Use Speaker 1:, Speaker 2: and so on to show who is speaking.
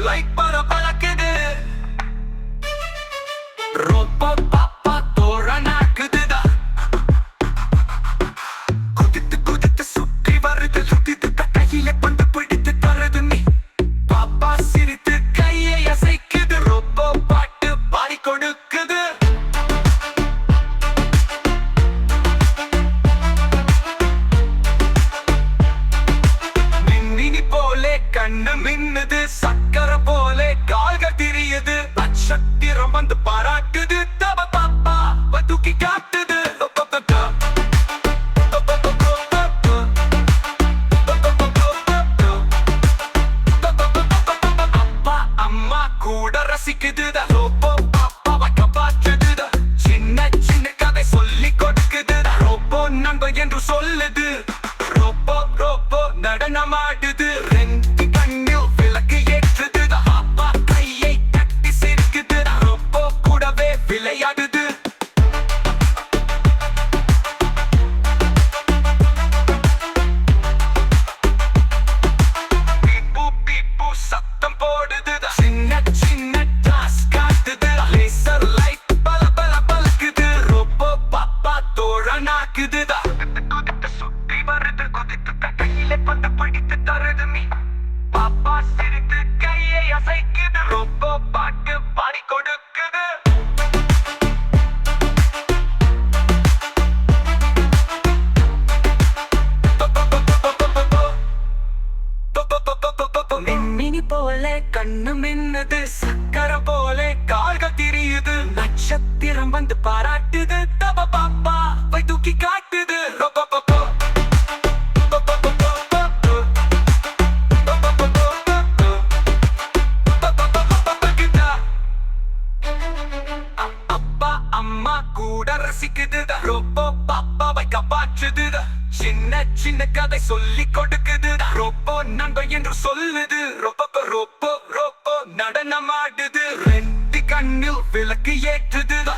Speaker 1: Light பளபளக்குது. Robot பாப்பா தோரணாக்குதுடா. குதித்து குதித்து சுற்றி வருது சுத்திட்டு கையில பந்து பிடித்து தருது நீ. பாப்பா சிரித்து கையை அசைக்குது. ரோபோ பாட்டு பாடி கொடுக்குது. மின்மினி போலே கண்ணு மின்னுது. சக்கரை போலே கால்கள் திரியுது. நட்சத்திரம் வந்து பாராட்டுது. தப பாப்பா தூக்கி காட்டுது. அப்பா அம்மா கூட ரசிக்குதுடா. ரோபோ பாப்பாவை காப்பாற்றுதுடா. சின்ன சின்ன கதை சொல்லி கொடுக்குதுடா. ரோபோ நண்பன் என்று சொல்லுது. ரோபோ ரோபோ நடனமாடுது. ரெண்டு கண்ணில் விளக்கு ஏற்றுதுடா. அப்பா கையை தட்டி சிரிக்குதுடா. ரோபோ கூடவே விளையாடுது. பீப்பு பீப்பு சத்தம் போடுதுடா. சின்ன சின்ன டாஸ் காட்டுது. Laser light பளபளக்குது. ரோபோ பாப்பா தோரணாக்குதுடா. குதித்து சுத்தி வருது. குதித்து கையில பந்து பிடித்து தருது நீ. பாப்பா சிரித்து கையை அசைக்குது. ரோபோ பாட்டு பாடி கொடுக்குது. மின்மினி போலே கண்ணு மின்னுது. சக்கரை போலே கால்கள் திரியுது. நட்சத்திரம் வந்து பாராட்டுது. தப பாப்பா வை தூக்கி காட்டுது. அப்பா அம்மா கூட ரசிக்குதுடா. ரோபோ பாப்பாவை காப்பாற்றுதுடா. சின்ன சின்ன கதை சொல்லி கொடுக்குதுடா. ரோபோ நண்பன் என்று சொல்லுது. ரோபோ ரோபோ ரோபோ நடனமாடுது. ரெண்டு கண்ணில் விளக்கு ஏற்றுதுடா.